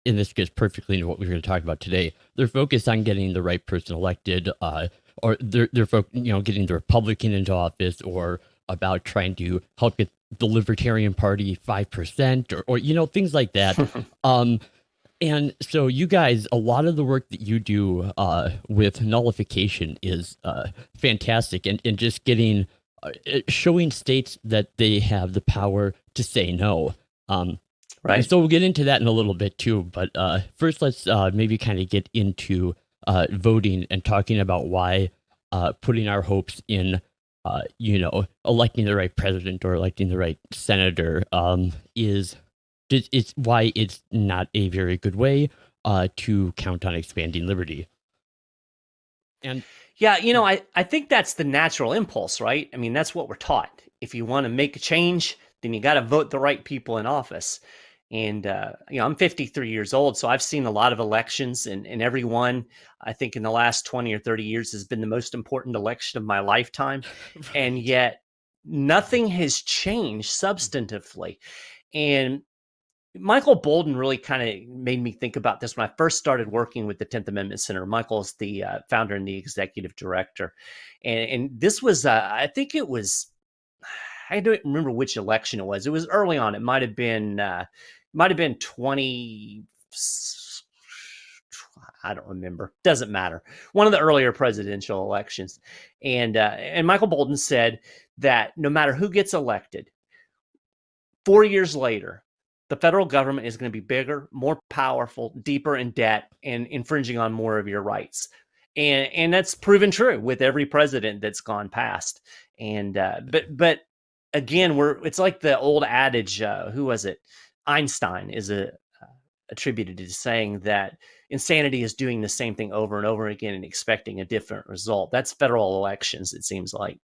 and this gets perfectly into what we're going to talk about today. They're focused on getting the right person elected, or getting the Republican into office, or about trying to help get the Libertarian Party 5%, or things like that. And so you guys, a lot of the work that you do with nullification is fantastic, and just showing states that they have the power to say no. Right. So we'll get into that in a little bit too. But first, let's maybe kind of get into voting and talking about why putting our hopes in, electing the right president or electing the right senator it's why it's not a very good way to count on expanding liberty. And yeah, I think that's the natural impulse, right? I mean, that's what we're taught. If you want to make a change, then you got to vote the right people in office. And, I'm 53 years old, so I've seen a lot of elections, and every one, I think in the last 20 or 30 years, has been the most important election of my lifetime. Right. And yet nothing has changed substantively. And Michael Bolden really kind of made me think about this when I first started working with the 10th Amendment Center. Michael's the founder and the executive director. And this was, I think it was, I don't remember which election it was. It was early on. It might have been 20, I don't remember. Doesn't matter. One of the earlier presidential elections. And Michael Bolden said that no matter who gets elected, 4 years later, the federal government is going to be bigger, more powerful, deeper in debt, and infringing on more of your rights. And that's proven true with every president that's gone past. And but again, it's like the old adage. Who was it? Einstein is attributed to saying that insanity is doing the same thing over and over again and expecting a different result. That's federal elections, it seems like.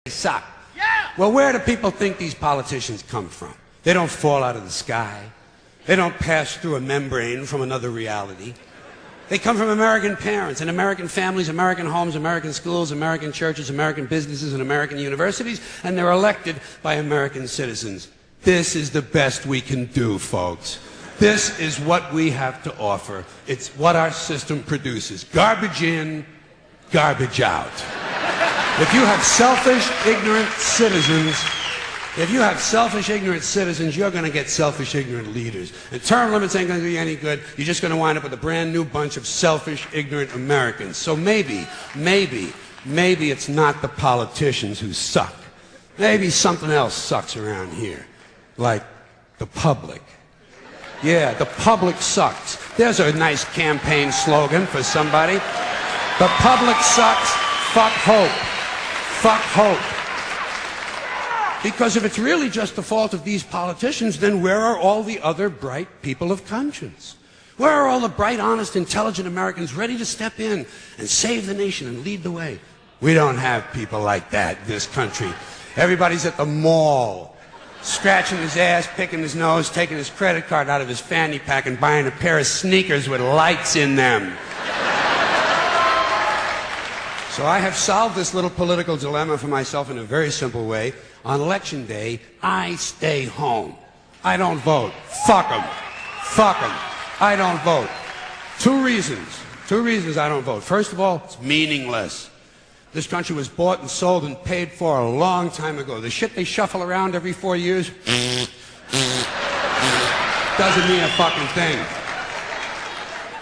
Suck. Yeah. Well, where do people think these politicians come from? They don't fall out of the sky. They don't pass through a membrane from another reality. They come from American parents and American families, American homes, American schools, American churches, American businesses, and American universities, and they're elected by American citizens. This is the best we can do, folks. This is what we have to offer. It's what our system produces. Garbage in, garbage out. If you have selfish, ignorant citizens, you're going to get selfish, ignorant leaders. And term limits ain't going to do you any good. You're just going to wind up with a brand new bunch of selfish, ignorant Americans. So maybe it's not the politicians who suck. Maybe something else sucks around here. Like the public. Yeah, the public sucks. There's a nice campaign slogan for somebody. The public sucks. Fuck hope. Fuck hope. Because if it's really just the fault of these politicians, then where are all the other bright people of conscience? Where are all the bright, honest, intelligent Americans ready to step in and save the nation and lead the way? We don't have people like that in this country. Everybody's at the mall, scratching his ass, picking his nose, taking his credit card out of his fanny pack and buying a pair of sneakers with lights in them. So I have solved this little political dilemma for myself in a very simple way. On election day, I stay home. I don't vote. Fuck them. Fuck them. I don't vote. Two reasons I don't vote. First of all, it's meaningless. This country was bought and sold and paid for a long time ago. The shit they shuffle around every 4 years doesn't mean a fucking thing.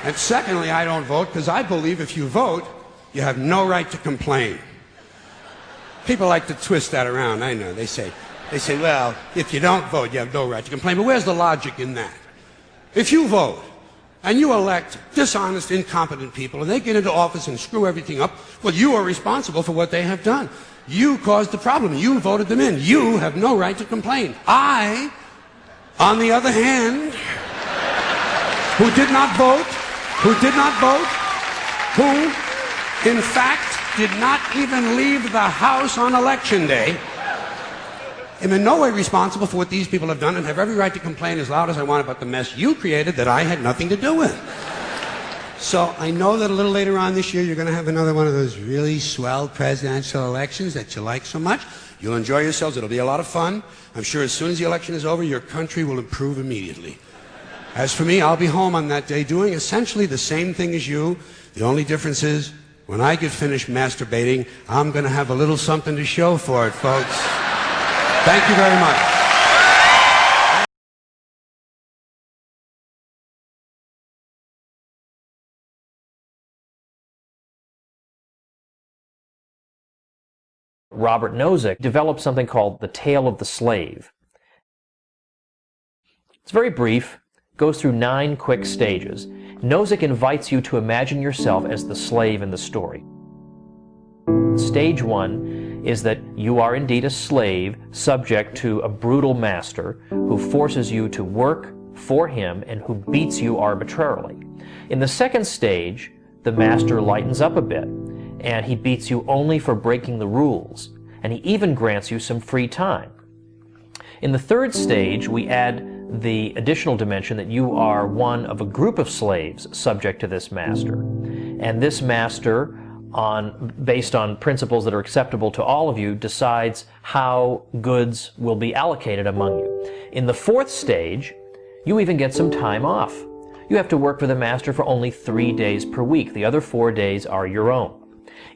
And secondly, I don't vote because I believe if you vote, you have no right to complain. People like to twist that around, I know. They say, well, if you don't vote, you have no right to complain. But where's the logic in that? If you vote and you elect dishonest, incompetent people and they get into office and screw everything up, well, you are responsible for what they have done. You caused the problem. You voted them in. You have no right to complain. I, on the other hand, who did not vote, who in fact did not even leave the house on election day, am in no way responsible for what these people have done and have every right to complain as loud as I want about the mess you created that I had nothing to do with. So I know that a little later on this year, you're going to have another one of those really swell presidential elections that you like so much. You'll enjoy yourselves. It'll be a lot of fun. I'm sure as soon as the election is over, your country will improve immediately. As for me, I'll be home on that day doing essentially the same thing as you. The only difference is, when I get finished masturbating, I'm going to have a little something to show for it, folks. Thank you very much. Robert Nozick developed something called the tale of the slave. It's very brief, goes through 9 quick stages. Nozick invites you to imagine yourself as the slave in the story. Stage 1 is that you are indeed a slave subject to a brutal master who forces you to work for him and who beats you arbitrarily. In the second stage, the master lightens up a bit, and he beats you only for breaking the rules, and he even grants you some free time. In the third stage, we add the additional dimension that you are one of a group of slaves subject to this master. And this master, based on principles that are acceptable to all of you, decides how goods will be allocated among you. In the fourth stage, you even get some time off. You have to work for the master for only 3 days per week. The other 4 days are your own.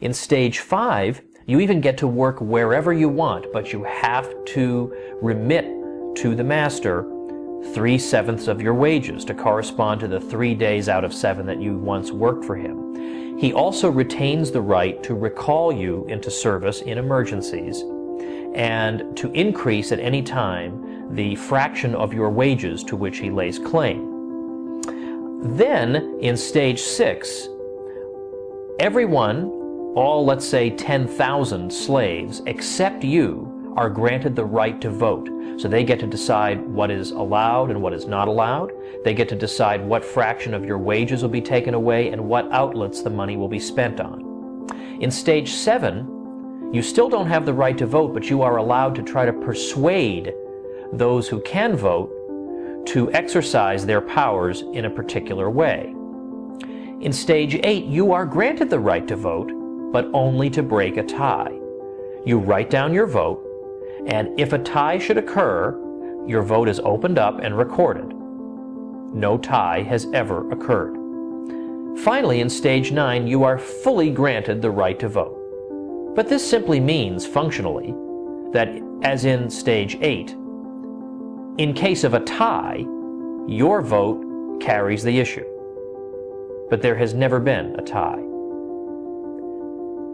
In stage 5, you even get to work wherever you want, but you have to remit to the master 3/7 of your wages to correspond to the 3 days out of 7 that you once worked for him. He also retains the right to recall you into service in emergencies and to increase at any time the fraction of your wages to which he lays claim. Then, in stage 6, everyone, all let's say 10,000 slaves, except you, are granted the right to vote. So they get to decide what is allowed and what is not allowed. They get to decide what fraction of your wages will be taken away and what outlets the money will be spent on. In stage 7, you still don't have the right to vote, but you are allowed to try to persuade those who can vote to exercise their powers in a particular way. In stage 8, you are granted the right to vote, but only to break a tie. You write down your vote, and if a tie should occur, your vote is opened up and recorded. No tie has ever occurred. Finally, in stage 9, you are fully granted the right to vote. But this simply means, functionally, that as in stage 8, in case of a tie, your vote carries the issue. But there has never been a tie.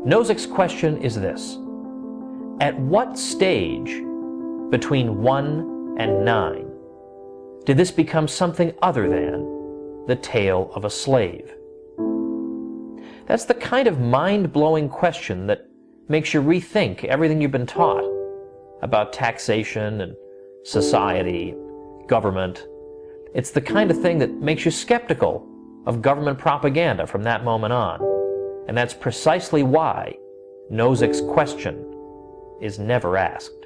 Nozick's question is this: at what stage between 1 and 9 did this become something other than the tale of a slave? That's the kind of mind-blowing question that makes you rethink everything you've been taught about taxation and society, government. It's the kind of thing that makes you skeptical of government propaganda from that moment on. And that's precisely why Nozick's question is never asked.